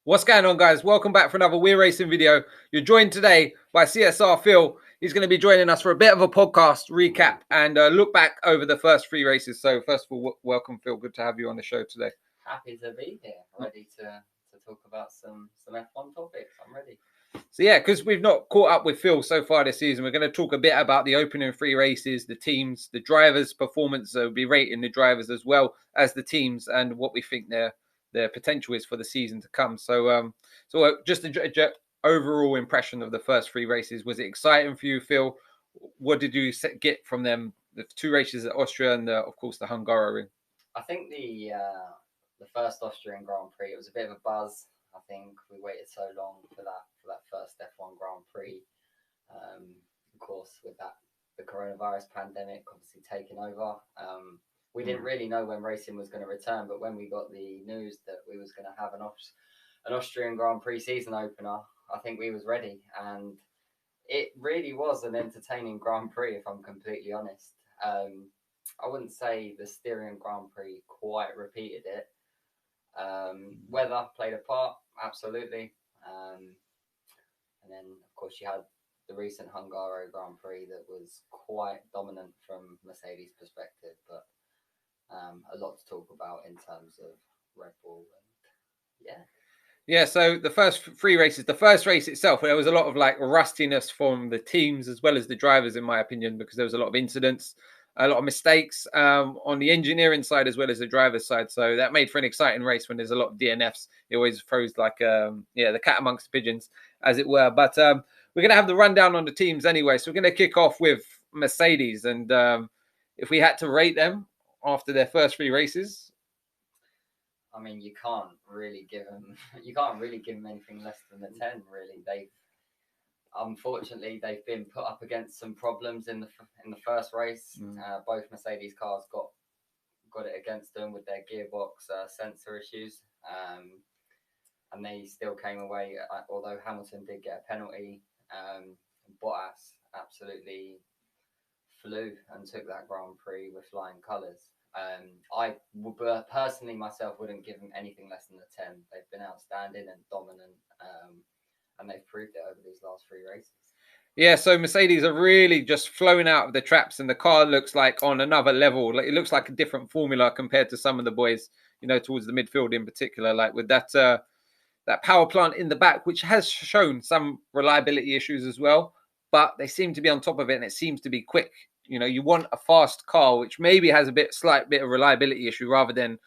What's going on, guys? Welcome back for another We're Racing video. You're joined today by CSR Phil. He's going to be joining us for a bit of a podcast recap and look back over the first three races. So first of all, welcome, Phil. Good to have you on the show today. Happy to be here, ready to talk about some F1 topics. I'm ready. So yeah, because we've not caught up with Phil so far this season, we're going to talk a bit about the opening three races, the teams, the drivers' performance. We'll be rating the drivers as well as the teams and what we think their potential is for the season to come. So just a overall impression of the first three races. Was it exciting for you, Phil? What did you get from them? The two races at Austria and of course the Hungaroring. I think the first Austrian Grand Prix, it was a bit of a buzz. I think we waited so long for that first F1 Grand Prix. Of course, with the coronavirus pandemic obviously taking over. We didn't really know when racing was going to return, but when we got the news that we was going to have an Austrian Grand Prix season opener, I think we was ready, and it really was an entertaining Grand Prix, if I'm completely honest. I wouldn't say the Styrian Grand Prix quite repeated it. Weather played a part, absolutely. And then, of course, you had the recent Hungaro Grand Prix that was quite dominant from Mercedes' perspective, but a lot to talk about in terms of Red Bull. And yeah. Yeah, so the first three races, the first race itself, there was a lot of like rustiness from the teams as well as the drivers, in my opinion, because there was a lot of incidents, a lot of mistakes on the engineering side as well as the driver's side. So that made for an exciting race when there's a lot of DNFs. It always throws like, the cat amongst the pigeons, as it were. But we're going to have the rundown on the teams anyway. So we're going to kick off with Mercedes. And if we had to rate them after their first three races, I mean, you can't really give them anything less than a 10. Really, unfortunately they've been put up against some problems in the first race. Both Mercedes cars got it against them with their gearbox sensor issues, and they still came away. Although Hamilton did get a penalty, Bottas absolutely flew and took that Grand Prix with flying colours. I personally myself wouldn't give them anything less than a 10. They've been outstanding and dominant, and they've proved it over these last three races. Yeah, so Mercedes are really just flowing out of the traps, and the car looks like on another level. Like, it looks like a different formula compared to some of the boys, towards the midfield in particular, like with that power plant in the back, which has shown some reliability issues as well, but they seem to be on top of it, and it seems to be quick. You want a fast car, which maybe has a slight bit of reliability issue rather than,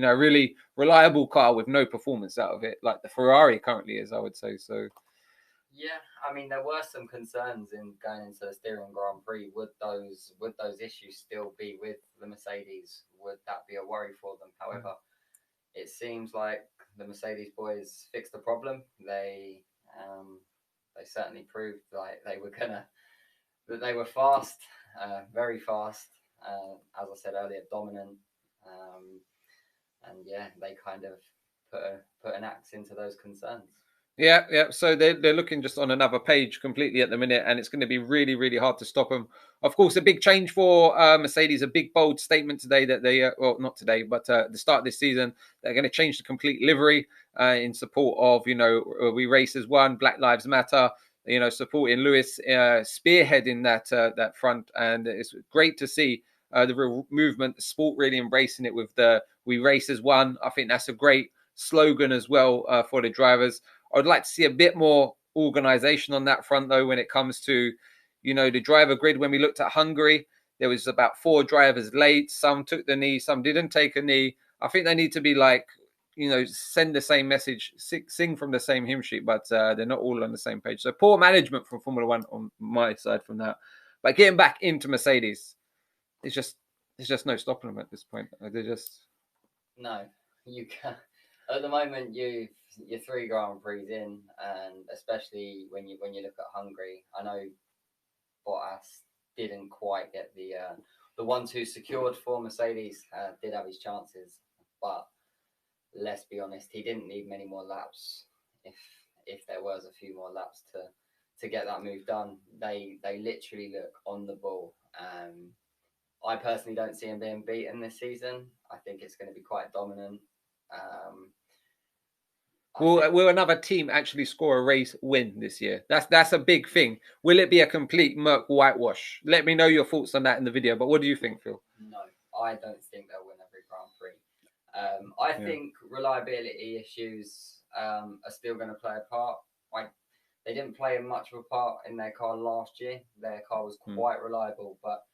a really reliable car with no performance out of it, like the Ferrari currently is, I would say. So, yeah, I mean, there were some concerns in going into the Styrian Grand Prix. Would those issues still be with the Mercedes? Would that be a worry for them? However, it seems like the Mercedes boys fixed the problem. They certainly proved like that they were fast, very fast. As I said earlier, dominant, and yeah, they kind of put an axe into those concerns. Yeah. So they're looking just on another page completely at the minute, and it's going to be really, really hard to stop them. Of course, a big change for Mercedes, a big bold statement today that they, well, not today, but the start of this season, they're going to change the complete livery in support of, We Race as One, Black Lives Matter, supporting Lewis spearheading that front. And it's great to see the real movement, the sport really embracing it with the We Race as One. I think that's a great slogan as well for the drivers. I'd like to see a bit more organization on that front, though, when it comes to, the driver grid. When we looked at Hungary, there was about 4 drivers late. Some took the knee, some didn't take a knee. I think they need to be like, send the same message, sing from the same hymn sheet, but they're not all on the same page. So poor management from Formula One on my side from that. But getting back into Mercedes, there's just no stopping them at this point. They're just... No, you can't. At the moment, you're 3 Grand Prix in, and especially when you look at Hungary, I know Bottas didn't quite get the 1-2 secured for Mercedes. Did have his chances, but let's be honest, he didn't need many more laps. If there was a few more laps to get that move done, they literally look on the ball. I personally don't see him being beaten this season. I think it's going to be quite dominant. I think Will another team actually score a race win this year? That's a big thing. Will it be a complete Merc whitewash? Let me know your thoughts on that in the video. But what do you think, Phil? no, I don't think they'll win every Grand Prix. I Yeah. think reliability issues are still going to play a part. Like they didn't play much of a part in their car last year. Their car was quite reliable, but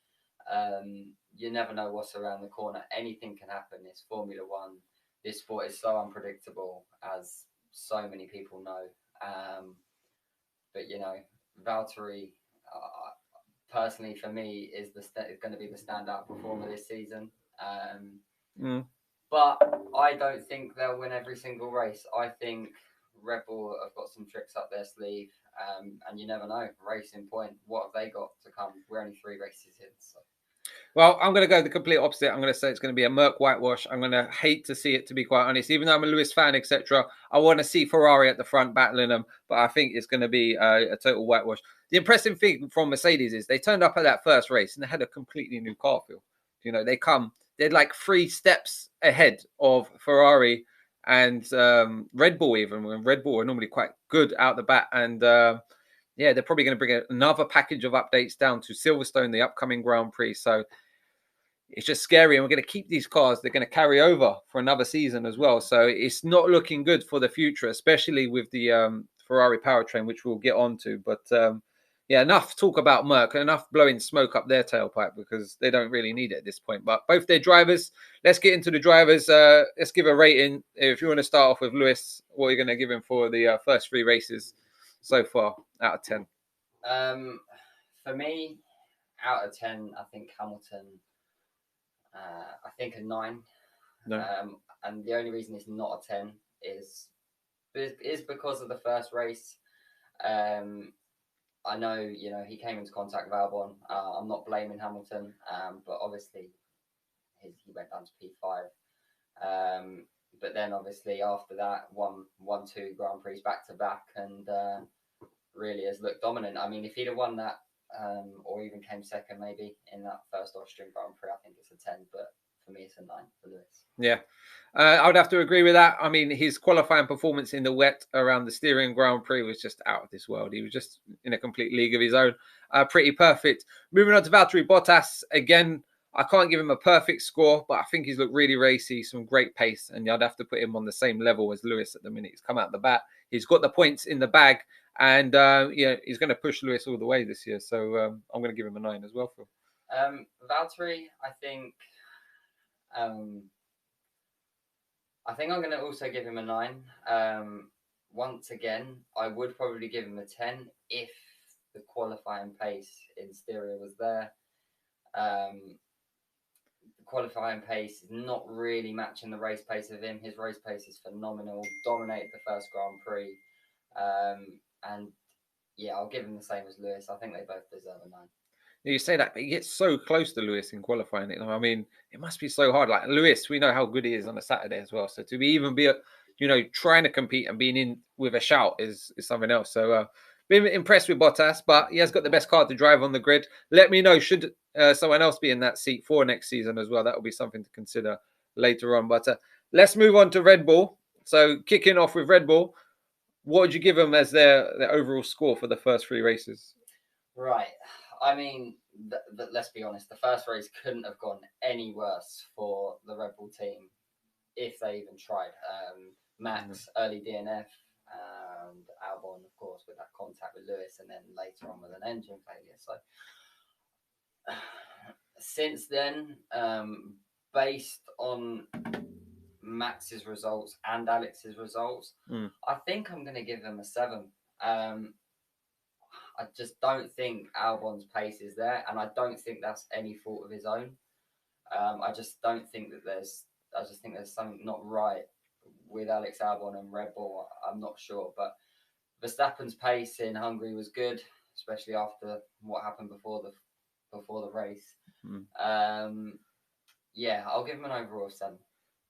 you never know what's around the corner. Anything can happen. It's Formula One. This sport is so unpredictable, as so many people know. But you know, Valtteri, personally for me, is going to be the standout performer this season. But I don't think they'll win every single race. I think Red Bull have got some tricks up their sleeve, and you never know. Racing Point, what have they got to come? We're only 3 races in, so. Well, I'm going to go the complete opposite. I'm going to say it's going to be a Merc whitewash. I'm going to hate to see it, to be quite honest. Even though I'm a Lewis fan, etc., I want to see Ferrari at the front battling them. But I think it's going to be a total whitewash. The impressive thing from Mercedes is they turned up at that first race and they had a completely new car feel. You know, they're like 3 steps ahead of Ferrari and Red Bull, even when Red Bull are normally quite good out the bat. And yeah, they're probably going to bring another package of updates down to Silverstone, the upcoming Grand Prix. So it's just scary, and we're going to keep these cars. They're going to carry over for another season as well. So it's not looking good for the future, especially with the Ferrari powertrain, which we'll get onto. But yeah, enough talk about Merc, enough blowing smoke up their tailpipe because they don't really need it at this point. But both their drivers, let's get into the drivers. Let's give a rating. If you want to start off with Lewis, what are you going to give him for the first 3 races so far out of 10? For me, out of 10, I think Hamilton. I think a 9. No. And the only reason it's not a 10 is because of the first race. I know, you know, he came into contact with Albon. I'm not blaming Hamilton, but obviously he went down to P5. But then obviously after that, won 2 Grand Prix back to back, and really has looked dominant. I mean, if he'd have won that, or even came second maybe in that first Austrian Grand Prix, I think it's a 10. But for me, it's a 9 for Lewis. Yeah, I would have to agree with that. I mean, his qualifying performance in the wet around the Styrian Grand Prix was just out of this world. He was just in a complete league of his own. Pretty perfect. Moving on to Valtteri Bottas. Again, I can't give him a perfect score, but I think he's looked really racy, some great pace, and I'd have to put him on the same level as Lewis at the minute. He's come out the bat. He's got the points in the bag, and yeah, he's going to push Lewis all the way this year. So I'm going to give him a 9 as well, Phil. Valtteri, I think I'm going to also give him a 9. Once again, I would probably give him a 10 if the qualifying pace in Styria was there. The qualifying pace is not really matching the race pace of him. His race pace is phenomenal. Dominated the first Grand Prix. And yeah, I'll give him the same as Lewis. I think they both deserve a 9. You say that, but he gets so close to Lewis in qualifying. I mean, it must be so hard. Like Lewis, we know how good he is on a Saturday as well. So to be trying to compete and being in with a shout is something else. So been impressed with Bottas, but he has got the best car to drive on the grid. Let me know, should someone else be in that seat for next season as well? That will be something to consider later on. But let's move on to Red Bull. So kicking off with Red Bull, what would you give them as their overall score for the first 3 races? Right. I mean, let's be honest. The first race couldn't have gone any worse for the Red Bull team if they even tried. Max, early DNF, and Albon, of course, with that contact with Lewis, and then later on with an engine failure. So since then, based on Max's results and Alex's results, I think I'm going to give him a 7. I just don't think Albon's pace is there, and I don't think that's any fault of his own. I just don't think that I just think there's something not right with Alex Albon and Red Bull. I'm not sure, but Verstappen's pace in Hungary was good, especially after what happened before the race. Yeah, I'll give him an overall 7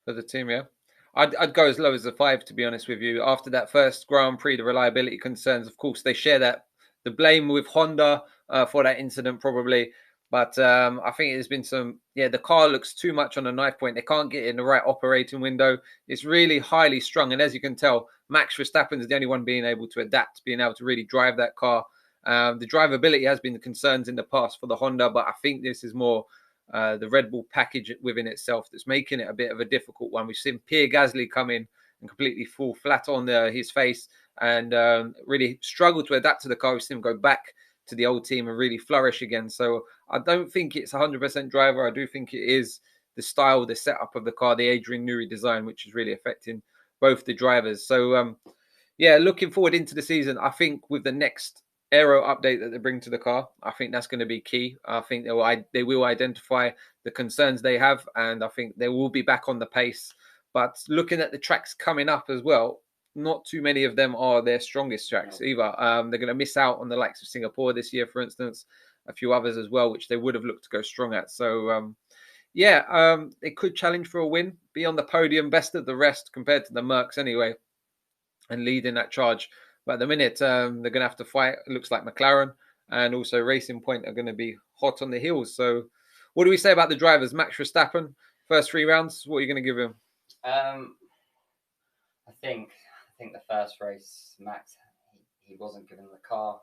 for the team. Yeah. I'd go as low as a 5, to be honest with you. After that first Grand Prix, the reliability concerns, of course, they share the blame with Honda for that incident, probably. But I think there's been some, the car looks too much on a knife point. They can't get in the right operating window. It's really highly strung. And as you can tell, Max Verstappen is the only one being able to adapt, being able to really drive that car. The drivability has been the concerns in the past for the Honda, but I think this is more the Red Bull package within itself that's making it a bit of a difficult one. We've seen Pierre Gasly come in and completely fall flat on his face and really struggle to adapt to the car. We've seen him go back to the old team and really flourish again. So I don't think it's 100% driver. I do think it is the style, the setup of the car, the Adrian Newey design, which is really affecting both the drivers. So, looking forward into the season, I think with the next aero update that they bring to the car, I think that's going to be key. I think they will identify the concerns they have, and I think they will be back on the pace. But looking at the tracks coming up as well, not too many of them are their strongest tracks either. They're going to miss out on the likes of Singapore this year, for instance, a few others as well, which they would have looked to go strong at. So, they could challenge for a win, be on the podium, best of the rest compared to the Mercs anyway, and lead in that charge. But at the minute, they're going to have to fight. It looks like McLaren and also Racing Point are going to be hot on the heels. So, what do we say about the drivers? Max Verstappen, first 3 rounds, what are you going to give him? I think the first race, Max, he wasn't given the car.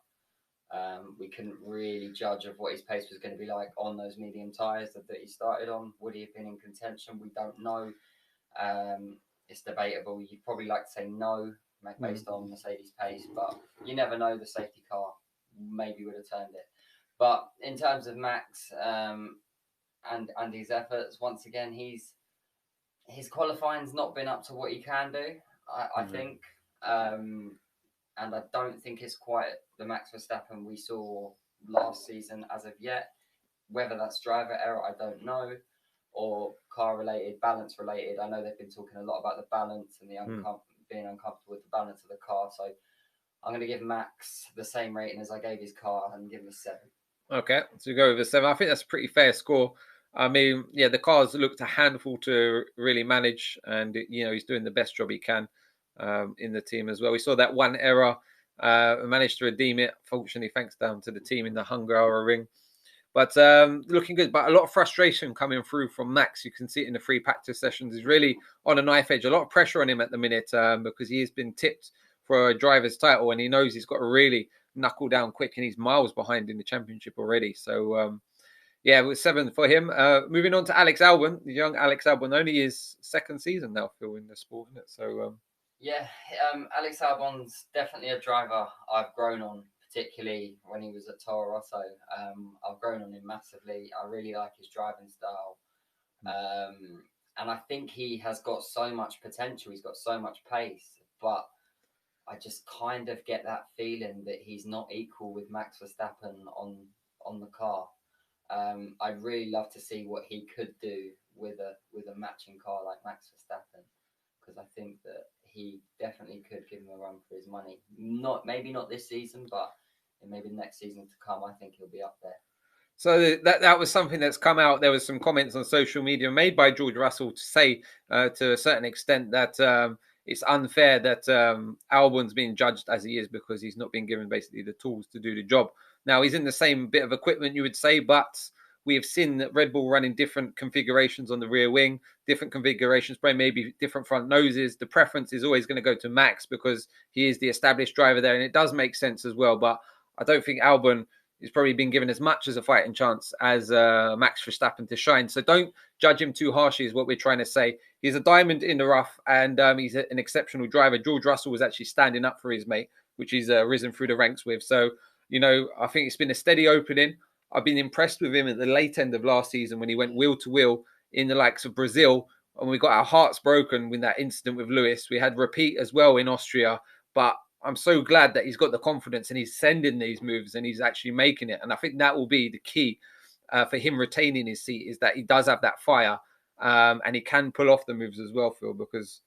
We couldn't really judge of what his pace was going to be like on those medium tyres that he started on. Would he have been in contention? We don't know. It's debatable. You'd probably like to say no, based on Mercedes' pace, but you never know. The safety car maybe would have turned it. But in terms of Max and his efforts, once again, his qualifying's not been up to what he can do. I think. And I don't think it's quite the Max Verstappen we saw last season as of yet. Whether that's driver error, I don't know, or car related, balance related. I know they've been talking a lot about the balance and being uncomfortable with the balance of the car. So I'm going to give Max the same rating as I gave his car and give him a 7. Okay, so go with a 7. I think that's a pretty fair score. I mean, the car's looked a handful to really manage, and he's doing the best job he can in the team as well. We saw that one error, managed to redeem it. Fortunately, thanks down to the team in the Hungaroring. But looking good, but a lot of frustration coming through from Max. You can see it in the free practice sessions. He's really on a knife edge. A lot of pressure on him at the minute because he has been tipped for a driver's title, and he knows he's got to really knuckle down quick, and he's miles behind in the championship already. So, it was 7 for him. Moving on to Alex Albon, the young Alex Albon, only his second season now, Phil, in the sport, isn't it? So, Alex Albon's definitely a driver I've grown on, particularly when he was at Toro Rosso. I've grown on him massively. I really like his driving style. And I think he has got so much potential. He's got so much pace, but I just kind of get that feeling that he's not equal with Max Verstappen on the car. I'd really love to see what he could do with a matching car like Max Verstappen, because I think that he definitely could give him a run for his money. Maybe not this season, but maybe next season to come, I think he'll be up there. So that was something that's come out. There was some comments on social media made by George Russell to say, to a certain extent, that it's unfair that Albon's being judged as he is because he's not been given basically the tools to do the job. Now, he's in the same bit of equipment, you would say, but we have seen that Red Bull running different configurations on the rear wing, different configurations, maybe different front noses. The preference is always going to go to Max because he is the established driver there, and it does make sense as well. But I don't think Albon has probably been given as much as a fighting chance as Max Verstappen to shine. So don't judge him too harshly is what we're trying to say. He's a diamond in the rough, and he's an exceptional driver. George Russell was actually standing up for his mate, which he's risen through the ranks with. So, I think it's been a steady opening. I've been impressed with him at the late end of last season when he went wheel to wheel in the likes of Brazil, and we got our hearts broken with that incident with Lewis. We had repeat as well in Austria, but I'm so glad that he's got the confidence and he's sending these moves and he's actually making it. And I think that will be the key for him retaining his seat, is that he does have that fire and he can pull off the moves as well, Phil, because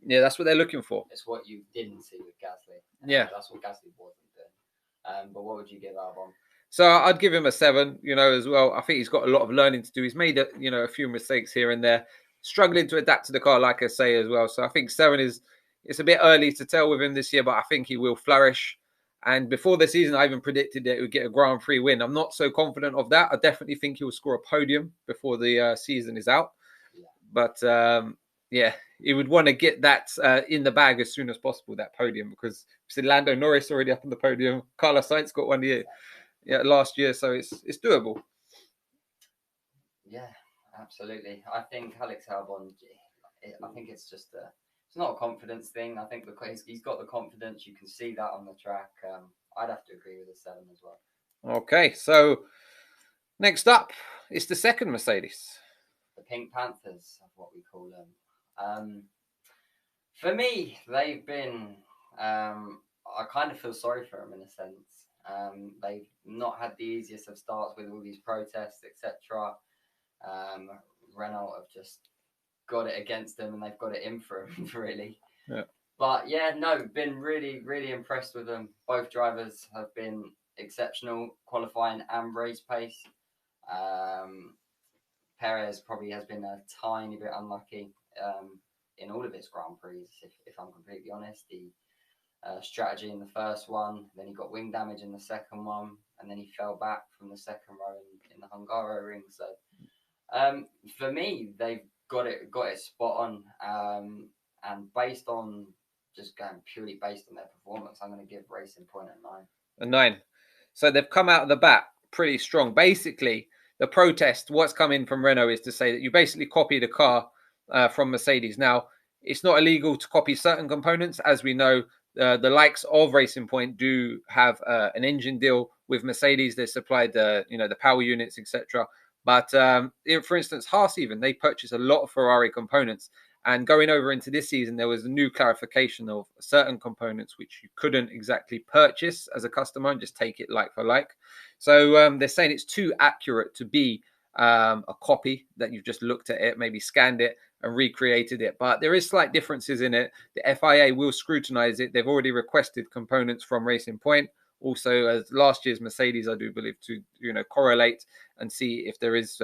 that's what they're looking for. It's what you didn't see with Gasly. That's what Gasly wasn't doing. But what would you give Albon? So I'd give him a 7, as well. I think he's got a lot of learning to do. He's made, a few mistakes here and there, struggling to adapt to the car, like I say, as well. So I think 7 is, it's a bit early to tell with him this year, but I think he will flourish. And before the season, I even predicted that he would get a Grand Prix win. I'm not so confident of that. I definitely think he will score a podium before the season is out. Yeah. But yeah, he would want to get that in the bag as soon as possible, that podium, because Lando Norris already up on the podium. Carlos Sainz got one year, last year, so it's doable. Yeah, absolutely. I think Alex Albon, I think it's just it's not a confidence thing. I think because he's got the confidence, you can see that on the track. I'd have to agree with the 7 as well. Okay, so next up is the second Mercedes. The Pink Panthers, what we call them. For me, they've been. I kind of feel sorry for them in a sense. They've not had the easiest of starts with all these protests, etc. Renault have just got it against them, and they've got it in for them, really. Yeah. But yeah, no, been really, really impressed with them. Both drivers have been exceptional, qualifying and race pace. Perez probably has been a tiny bit unlucky in all of his Grand Prix, if I'm completely honest. The strategy in the first one, then he got wing damage in the second one, and then he fell back from the second row in the Hungaroring. So for me, they've got it spot on, and based on just going purely based on their performance, I'm going to give Racing Point a 9. A 9. So they've come out of the bat pretty strong. Basically, the protest, what's come in from Renault is to say that you basically copied a car from Mercedes. Now, it's not illegal to copy certain components. As we know, the likes of Racing Point do have an engine deal with Mercedes. They supplied the power units, etc. But for instance, Haas even, they purchase a lot of Ferrari components. And going over into this season, there was a new clarification of certain components which you couldn't exactly purchase as a customer and just take it like for like. So they're saying it's too accurate to be a copy, that you've just looked at it, maybe scanned it and recreated it. But there is slight differences in it. The FIA will scrutinize it. They've already requested components from Racing Point. Also, as last year's Mercedes, I do believe, to correlate and see if there is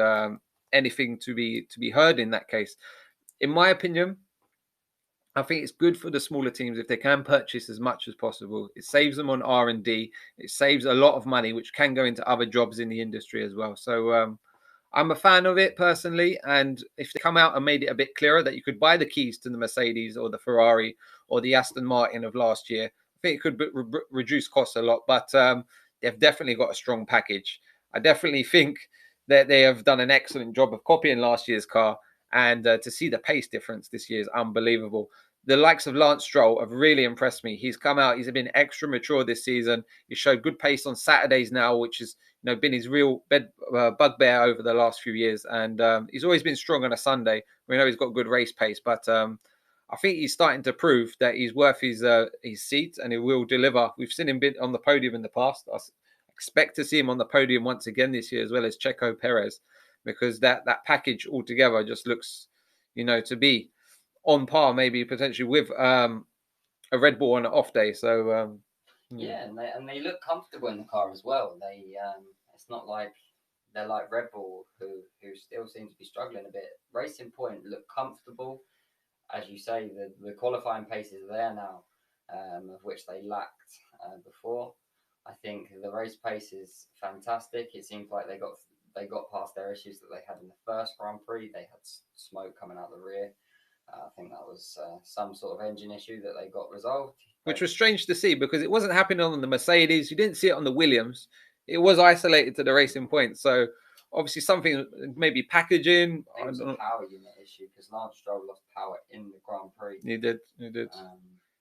anything to be heard in that case. In my opinion, I think it's good for the smaller teams if they can purchase as much as possible. It saves them on R&D. It saves a lot of money, which can go into other jobs in the industry as well. So I'm a fan of it personally. And if they come out and made it a bit clearer that you could buy the keys to the Mercedes or the Ferrari or the Aston Martin of last year, I think it could reduce costs a lot. But they've definitely got a strong package. I definitely think that they have done an excellent job of copying last year's car. And to see the pace difference this year is unbelievable. The likes of Lance Stroll have really impressed me. He's come out, he's been extra mature this season. He showed good pace on Saturdays now, which has been his real bugbear over the last few years. And he's always been strong on a Sunday. We know he's got good race pace, but I think he's starting to prove that he's worth his seat and he will deliver. We've seen him been on the podium in the past. I expect to see him on the podium once again this year, as well as Checo Perez, because that package altogether just looks, to be on par, maybe potentially with a Red Bull on an off day. So yeah, and they look comfortable in the car as well. They it's not like they're like Red Bull who still seem to be struggling a bit. Racing Point look comfortable, as you say. The qualifying pace is there now, of which they lacked before. I think the race pace is fantastic. It seems like they got past their issues that they had in the first Grand Prix. They had smoke coming out the rear. I think that was some sort of engine issue that they got resolved. Which was strange to see because it wasn't happening on the Mercedes. You didn't see it on the Williams. It was isolated to the Racing Point. So obviously something, maybe packaging. It was a power unit issue because Lance Stroll lost power in the Grand Prix. He did.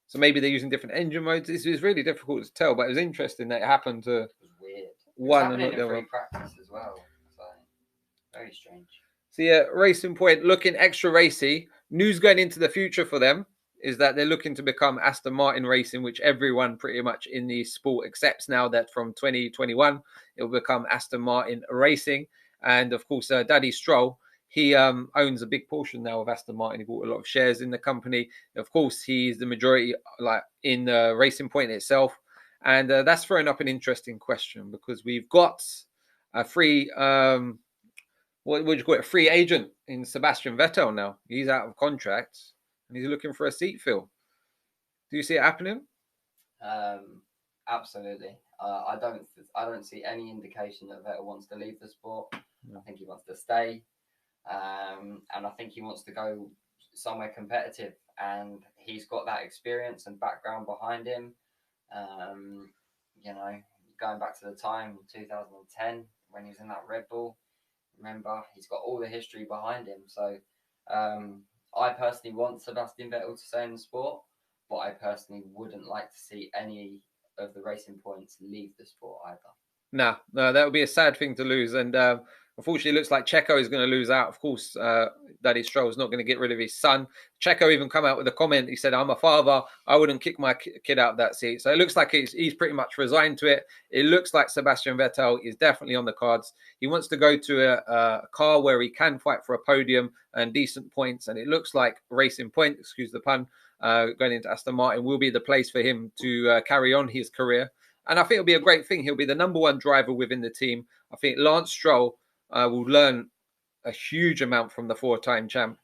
So maybe they're using different engine modes. It was really difficult to tell, but it was interesting that it happened to. It was weird. It was happening in free practice as well. So very strange. So yeah, Racing Point looking extra racy. News going into the future for them is that they're looking to become Aston Martin Racing, which everyone pretty much in the sport accepts now that from 2021 it will become Aston Martin Racing. And of course, Daddy Stroll, he owns a big portion now of Aston Martin. He bought a lot of shares in the company. Of course, he's the majority in Racing Point itself. And that's throwing up an interesting question because we've got a free, what would you call it, a free agent in Sebastian Vettel now. He's out of contract and he's looking for a seat fill. Do you see it happening? Absolutely. I don't see any indication that Vettel wants to leave the sport. I think he wants to stay, and I think he wants to go somewhere competitive. And he's got that experience and background behind him. Um, you know, going back to the time in 2010 when he was in that Red Bull. Remember, he's got all the history behind him. So, I personally want Sebastian Vettel to stay in the sport, but I personally wouldn't like to see any of the racing points leave the sport either. No, that would be a sad thing to lose. And unfortunately, it looks like Checo is going to lose out. Of course, Daddy Stroll's not going to get rid of his son. Checo even come out with a comment. He said, "I'm a father. I wouldn't kick my kid out of that seat." So it looks like he's pretty much resigned to it. It looks like Sebastian Vettel is definitely on the cards. He wants to go to a car where he can fight for a podium and decent points. And it looks like Racing Point, excuse the pun, going into Aston Martin will be the place for him to carry on his career. And I think it'll be a great thing. He'll be the number one driver within the team. I think Lance Stroll will learn a huge amount from the four-time champ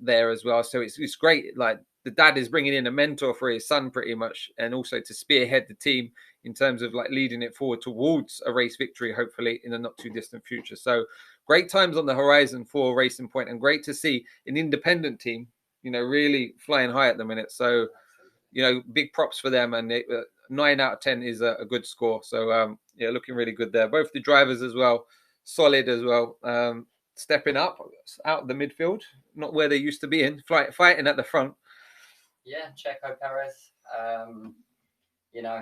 there as well. So it's great. Like the dad is bringing in a mentor for his son pretty much, and also to spearhead the team in terms of like leading it forward towards a race victory, hopefully in the not too distant future. So great times on the horizon for Racing Point, and great to see an independent team, really flying high at the minute. So, big props for them. And 9 out of 10 is a good score. So, looking really good there. Both the drivers as well, solid as well. Stepping up out of the midfield, not where they used to be in, fighting at the front. Yeah, Checo Perez.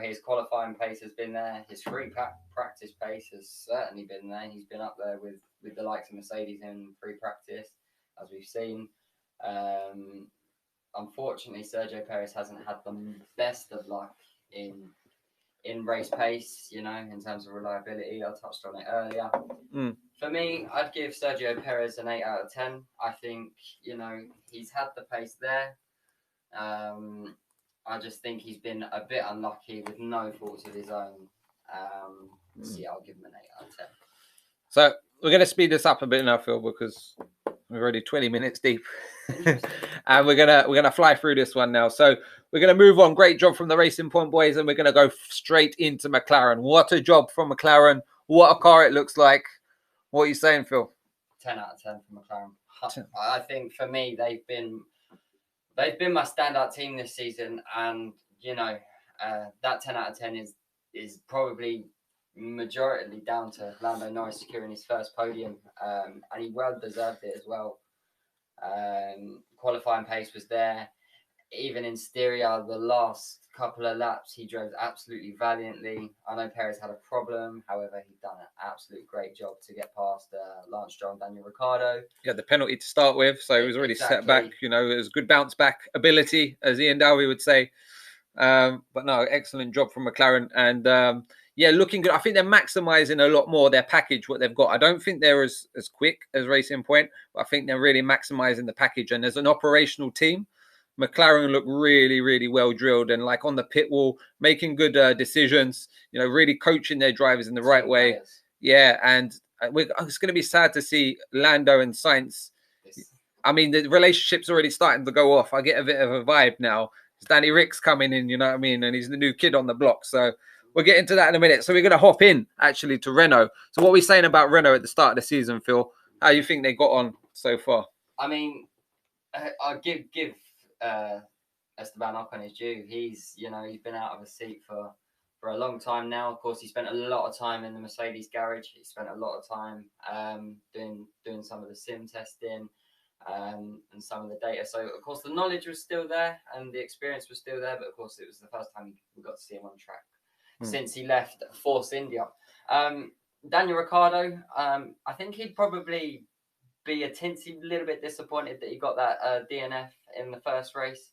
His qualifying pace has been there. His free practice pace has certainly been there. He's been up there with the likes of Mercedes in free practice, as we've seen. Unfortunately, Sergio Perez hasn't had the best of luck in race pace, in terms of reliability. I touched on it earlier. For me, I'd give Sergio Perez an 8 out of 10. I think, he's had the pace there. I just think he's been a bit unlucky with no faults of his own. Yeah, I'll give him an 8 out of 10. So we're going to speed this up a bit now, Phil, because we're already 20 minutes deep. And we're gonna fly through this one now. So we're gonna move on. Great job from the Racing Point boys, and we're gonna go straight into McLaren. What a job from McLaren! What a car it looks like. What are you saying, Phil? 10 out of 10 for McLaren. I think for me they've been my standout team this season, and that 10 out of 10 is probably majority down to Lando Norris securing his first podium, and he well deserved it as well. Qualifying pace was there. Even in Styria, the last couple of laps, he drove absolutely valiantly. I know Perez had a problem. However, he'd done an absolute great job to get past Lance Stroll and Daniel Ricciardo. Yeah, the penalty to start with, so he was already set back. It was good bounce back ability, as Ian Dowie would say. But no, excellent job from McLaren. And looking good. I think they're maximising a lot more their package, what they've got. I don't think they're as quick as Racing Point, but I think they're really maximising the package. And as an operational team, McLaren look really, really well drilled and like on the pit wall, making good decisions, really coaching their drivers in the right way. Yeah, and it's going to be sad to see Lando and Sainz. I mean, the relationship's already starting to go off. I get a bit of a vibe now. Danny Rick's coming in, you know what I mean? And he's the new kid on the block. So we'll get into that in a minute. So we're going to hop in, actually, to Renault. So what are we saying about Renault at the start of the season, Phil? How you think they got on so far? I mean, I'll give Esteban Ocon his due. He's been out of a seat for a long time now. Of course, he spent a lot of time in the Mercedes garage. He spent a lot of time doing some of the sim testing. And some of the data. So, of course, the knowledge was still there and the experience was still there. But, of course, it was the first time we got to see him on track since he left Force India. Daniel Ricciardo, I think he'd probably be a tinsy little bit disappointed that he got that DNF in the first race.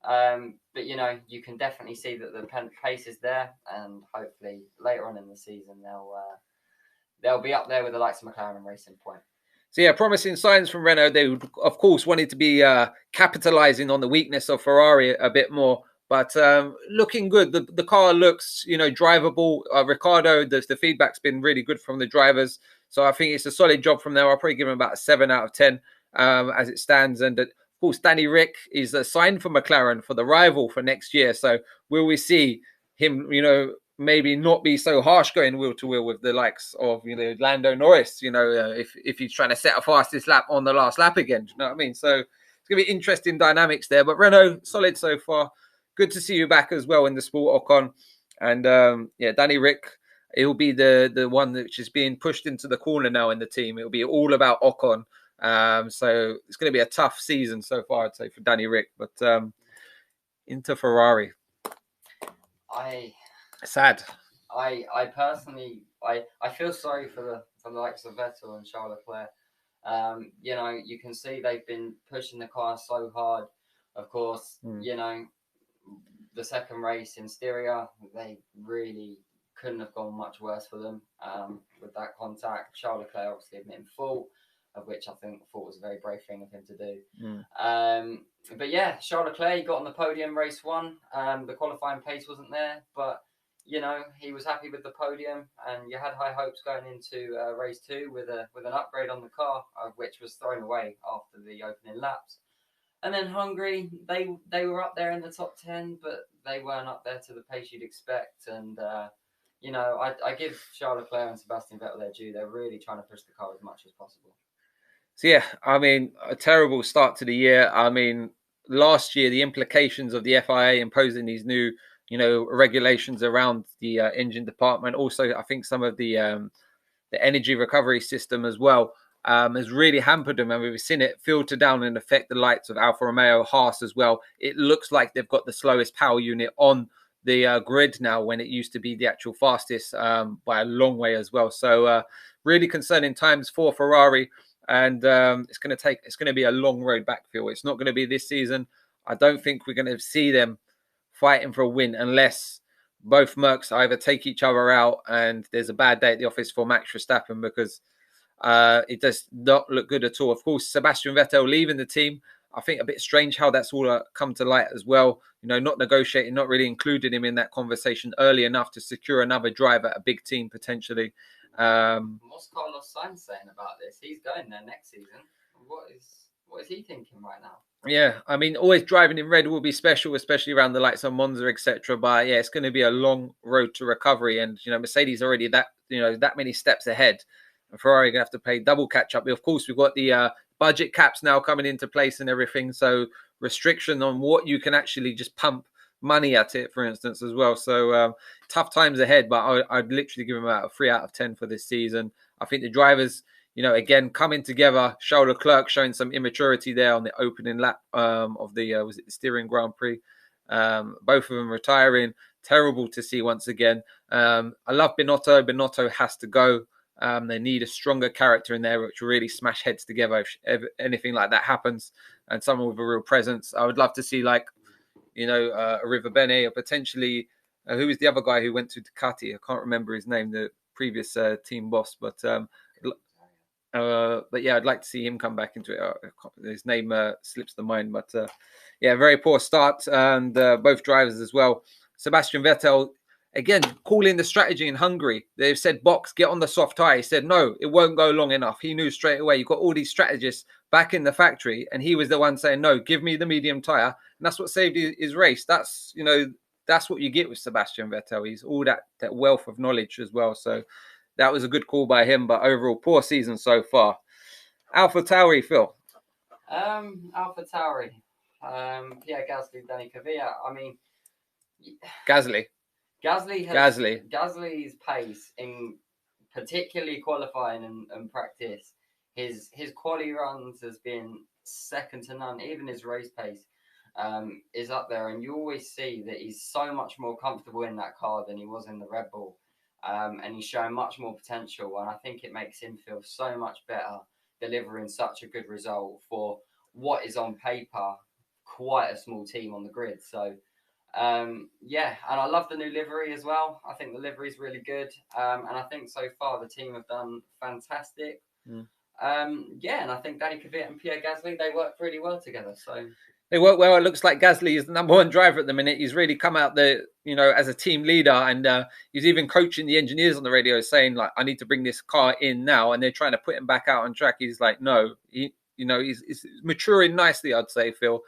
But, you can definitely see that the pace is there. And hopefully later on in the season, they'll be up there with the likes of McLaren and Racing Point. So, yeah, promising signs from Renault. They, of course, wanted to be capitalising on the weakness of Ferrari a bit more. But looking good. The car looks, drivable. Ricciardo, the feedback's been really good from the drivers. So I think it's a solid job from there. I'll probably give him about a 7 out of 10 as it stands. And, of course, Danny Rick is signed for McLaren for the rival for next year. So will we see him, maybe not be so harsh going wheel to wheel with the likes of, Lando Norris, if he's trying to set a fastest lap on the last lap again. Do you know what I mean? So it's going to be interesting dynamics there. But Renault, solid so far. Good to see you back as well in the sport, Ocon. And Danny Rick, he'll be the one which is being pushed into the corner now in the team. It'll be all about Ocon. So it's going to be a tough season so far, I'd say, for Danny Rick. But into Ferrari. Sad. I personally, I feel sorry for the likes of Vettel and Charles Leclerc. You can see they've been pushing the car so hard. Of course, the second race in Styria, they really couldn't have gone much worse for them with that contact. Charles Leclerc obviously admitting fault, of which I think thought was a very brave thing of him to do. But yeah, Charles Leclerc, he got on the podium race 1. The qualifying pace wasn't there, but he was happy with the podium, and you had high hopes going into race 2 with an upgrade on the car, which was thrown away after the opening laps. And then Hungary, they were up there in the top 10, but they weren't up there to the pace you'd expect. And I give Charles Leclerc and Sebastian Vettel their due. They're really trying to push the car as much as possible. So yeah, I mean, a terrible start to the year. I mean, last year the implications of the FIA imposing these new regulations around the engine department. Also, I think some of the energy recovery system as well has really hampered them, and we've seen it filter down and affect the likes of Alfa Romeo, Haas as well. It looks like they've got the slowest power unit on the grid now, when it used to be the actual fastest by a long way as well. So really concerning times for Ferrari, and it's going to be a long road back, Phil. It's not going to be this season. I don't think we're going to see them fighting for a win unless both Mercs either take each other out and there's a bad day at the office for Max Verstappen, because it does not look good at all. Of course, Sebastian Vettel leaving the team, I think a bit strange how that's all come to light as well. Not negotiating, not really including him in that conversation early enough to secure another driver at a big team potentially. What's Carlos Sainz saying about this? He's going there next season. What is he thinking right now? Yeah, I mean, always driving in red will be special, especially around the likes of Monza, etc. But yeah, it's going to be a long road to recovery, and Mercedes already that many steps ahead. And Ferrari going to have to play double catch up. But of course, we've got the budget caps now coming into place and everything, so restriction on what you can actually just pump money at it, for instance, as well. So tough times ahead, but I'd literally give them a 3 out of 10 for this season. I think the drivers, again, coming together. Charles Leclerc showing some immaturity there on the opening lap of the was it the Styrian Grand Prix. Both of them retiring. Terrible to see once again. I love Binotto. Binotto has to go. They need a stronger character in there, which will really smash heads together if anything like that happens, and someone with a real presence. I would love to see a Arrivabene, or potentially who was the other guy who went to Ducati? I can't remember his name, the previous team boss, but yeah, I'd like to see him come back into it. His name slips the mind, but yeah, very poor start, and both drivers as well. Sebastian Vettel, again, calling the strategy in Hungary. They've said, box, get on the soft tire. He said, no, it won't go long enough. He knew straight away. You've got all these strategists back in the factory, and he was the one saying, no, give me the medium tire. And that's what saved his race. That's what you get with Sebastian Vettel. He's all that wealth of knowledge as well. So that was a good call by him, but overall, poor season so far. AlphaTauri, Phil. AlphaTauri. Pierre Gasly, Danny Kvyat. I mean, Gasly's pace in particularly qualifying and practice, his quali runs has been second to none. Even his race pace is up there, and you always see that he's so much more comfortable in that car than he was in the Red Bull. And he's showing much more potential, and I think it makes him feel so much better delivering such a good result for what is on paper quite a small team on the grid. So yeah, and I love the new livery as well. I think the livery is really good, and I think so far the team have done fantastic. Yeah, and I think Danny Kvyat and Pierre Gasly, they work really well together. So they work well. It looks like Gasly is the number one driver at the minute. He's really come out there, as a team leader, and he's even coaching the engineers on the radio, saying like, "I need to bring this car in now," and they're trying to put him back out on track. He's like, "No," he's maturing nicely, I'd say, Phil.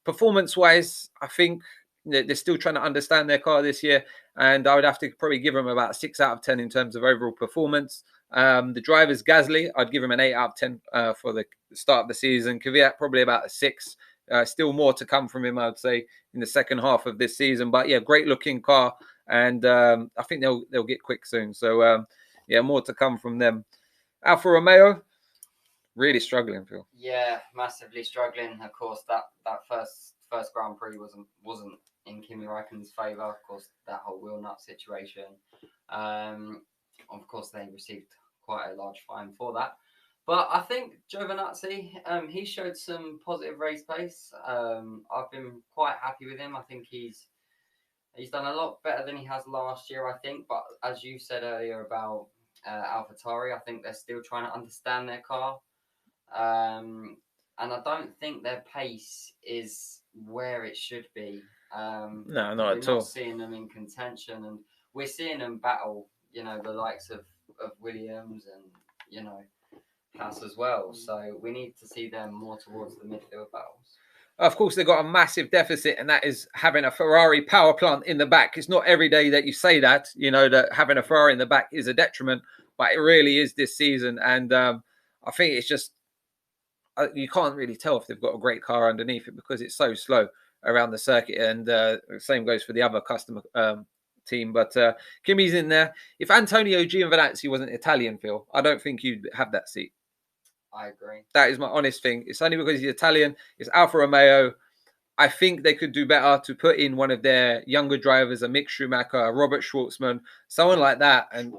Performance-wise, I think They're still trying to understand their car this year, and I would have to probably give them about 6 out of 10 in terms of overall performance. The drivers, Gasly, I'd give him an 8 out of 10 for the start of the season. Kvyat, probably about a 6. Still more to come from him, I would say, in the second half of this season. But yeah, great looking car, and I think they'll get quick soon. So yeah, more to come from them. Alfa Romeo, really struggling, Phil. Yeah, massively struggling. Of course, that first Grand Prix wasn't in Kimi Räikkönen's favour. Of course, that whole wheel nut situation. Of course, they received quite a large fine for that. But I think Giovinazzi, he showed some positive race pace. I've been quite happy with him. I think he's done a lot better than he has last year, I think. But as you said earlier about AlphaTauri, I think they're still trying to understand their car. And I don't think their pace is where it should be. No, not we're at all. not seeing them in contention, and we're seeing them battle. The likes of Williams and Haas as well. So we need to see them more towards the midfield battles. Of course, they've got a massive deficit, and that is having a Ferrari power plant in the back. It's not every day that you say that, that having a Ferrari in the back is a detriment, but it really is this season. And I think it's just, you can't really tell if they've got a great car underneath it because it's so slow around the circuit. And the same goes for the other customer team. But Kimi's in there. If Antonio Giovinazzi wasn't Italian, Phil, I don't think you'd have that seat. I agree. That is my honest thing. It's only because he's Italian. It's Alfa Romeo. I think they could do better to put in one of their younger drivers, a Mick Schumacher, a Robert Schwartzman, someone like that, and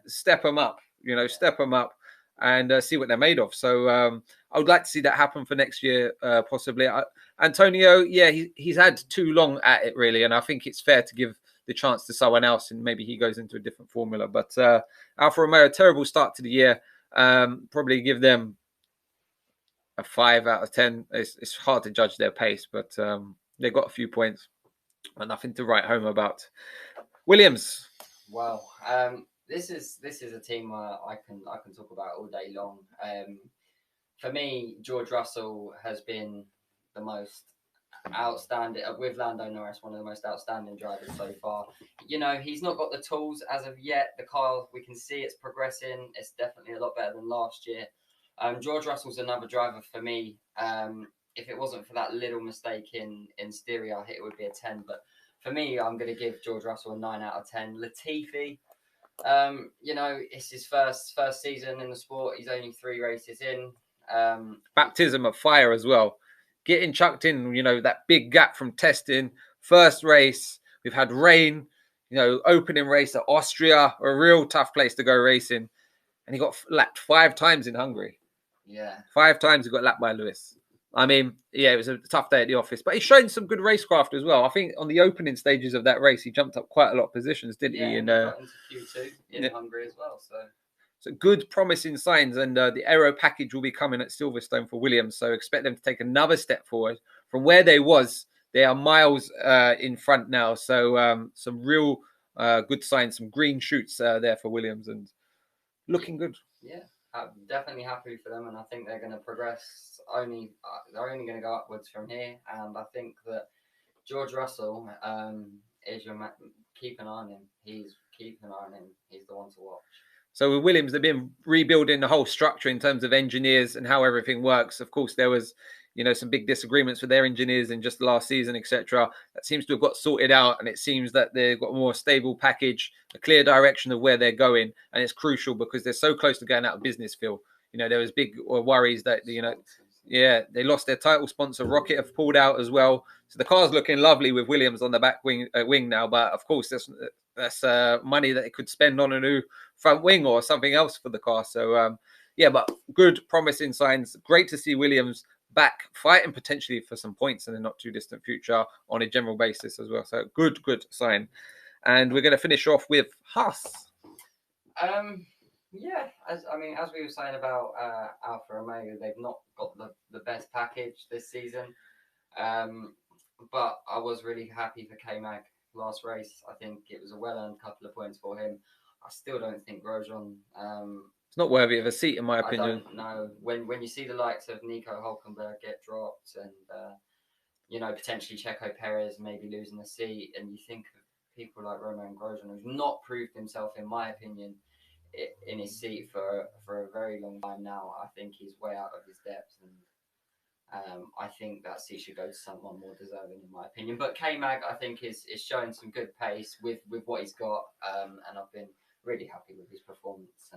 step them up. Step them up and see what they're made of. So I would like to see that happen for next year, possibly. Antonio, he's had too long at it, really, and I think it's fair to give the chance to someone else, and maybe he goes into a different formula. But Alfa Romeo, terrible start to the year. Probably give them a 5 out of 10. It's hard to judge their pace, but they've got a few points, but nothing to write home about. Williams. Well, this is a team I can talk about all day long. For me, George Russell has been the most outstanding, with Lando Norris, one of the most outstanding drivers so far. He's not got the tools as of yet. The car, we can see it's progressing. It's definitely a lot better than last year. George Russell's another driver for me. If it wasn't for that little mistake in Styria, it would be a 10. But for me, I'm going to give George Russell a 9 out of 10. Latifi, it's his first season in the sport. He's only 3 races in. Baptism of fire as well. Getting chucked in, that big gap from testing. First race, we've had rain, opening race at Austria, a real tough place to go racing. And he got lapped 5 times in Hungary. Yeah. 5 times he got lapped by Lewis. I mean, it was a tough day at the office, but he's shown some good racecraft as well. I think on the opening stages of that race, he jumped up quite a lot of positions, didn't he? And he got into Q2 in Hungary as well. So good, promising signs, and the aero package will be coming at Silverstone for Williams. So expect them to take another step forward from where they was. They are miles in front now. So some real good signs, some green shoots there for Williams, and looking good. Yeah, I'm definitely happy for them, and I think they're going to progress. They're only going to go upwards from here, and I think that George Russell is keep an eye on him. He's keeping an eye on him. He's the one to watch. So with Williams, they've been rebuilding the whole structure in terms of engineers and how everything works. Of course, there was, some big disagreements with their engineers in just last season, etc. That seems to have got sorted out, and it seems that they've got a more stable package, a clear direction of where they're going, and it's crucial because they're so close to going out of business, Phil. There was big worries that, they lost their title sponsor. Rocket have pulled out as well. So the car's looking lovely with Williams on the back wing now, but of course that's money that they could spend on a new front wing or something else for the car. So but good, promising signs. Great to see Williams back fighting potentially for some points in the not too distant future on a general basis as well. So good sign. And we're going to finish off with Haas. As we were saying about Alfa Romeo, they've not got the best package this season. But I was really happy for K-Mag last race. I think it was a well-earned couple of points for him. I still don't think Grosjean... it's not worthy of a seat, in my opinion. I don't know. When you see the likes of Nico Hulkenberg get dropped and you know, potentially Checo Perez maybe losing the seat, and you think of people like Romain Grosjean, who's not proved himself, in my opinion, in his seat for a very long time now. I think he's way out of his depth, and I think that seat should go to someone more deserving, in my opinion. But K-Mag, I think, is showing some good pace with what he's got, and I've been really happy with his performance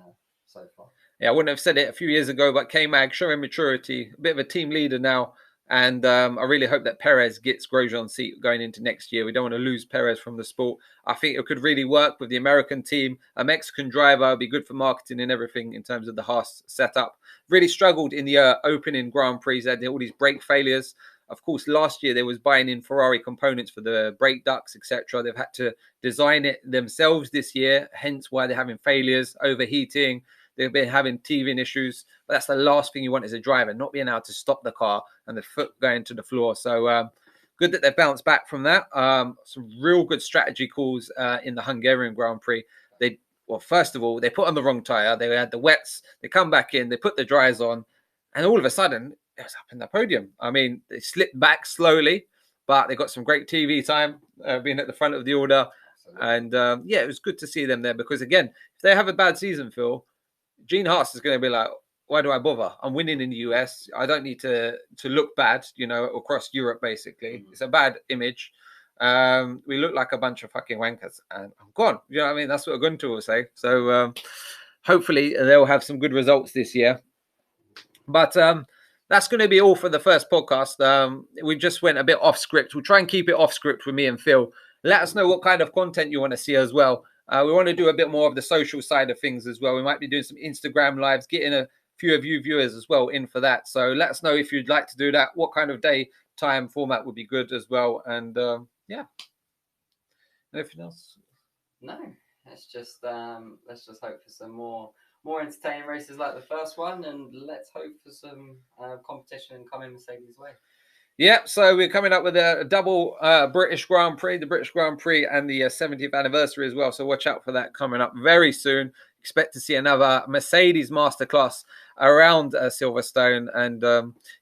so far. Yeah, I wouldn't have said it a few years ago, but K-Mag showing maturity, a bit of a team leader now. And I really hope that Perez gets Grosjean's seat going into next year. We don't want to lose Perez from the sport. I think it could really work with the American team. A Mexican driver would be good for marketing and everything in terms of the Haas setup. Really struggled in the opening Grand Prix. They had all these brake failures. Of course, last year they was buying in Ferrari components for the brake ducts, etc. They've had to design it themselves this year, hence why they're having failures, overheating. They've been having teething issues, but that's the last thing you want as a driver, not being able to stop the car and the foot going to the floor. So good that they've bounced back from that. Some real good strategy calls in the Hungarian Grand Prix. First of all, they put on the wrong tyre. They had the wets. They come back in. They put the dries on. And all of a sudden, it was up in the podium. I mean, they slipped back slowly, but they got some great TV time being at the front of the order. Absolutely. And it was good to see them there because, again, if they have a bad season, Phil, Gene Haas is going to be like, why do I bother? I'm winning in the US. I don't need to look bad, across Europe, basically. It's a bad image. We look like a bunch of fucking wankers. And I'm gone. You know what I mean? That's what Gunter will say. So hopefully they'll have some good results this year. But that's going to be all for the first podcast. We just went a bit off script. We'll try and keep it off script with me and Phil. Let us know what kind of content you want to see as well. We want to do a bit more of the social side of things as well. We might be doing some Instagram lives, getting a few of you viewers as well in for that. So let us know if you'd like to do that. What kind of day time format would be good as well. And anything else? No, let's just hope for some more entertaining races like the first one, and let's hope for some competition coming Mercedes' way. Yeah, so we're coming up with a double British Grand Prix, the British Grand Prix and the 70th anniversary as well. So watch out for that coming up very soon. Expect to see another Mercedes masterclass around Silverstone. And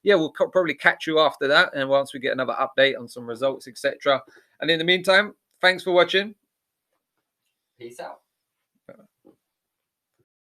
we'll probably catch you after that. And once we get another update on some results, etc. And in the meantime, thanks for watching. Peace out.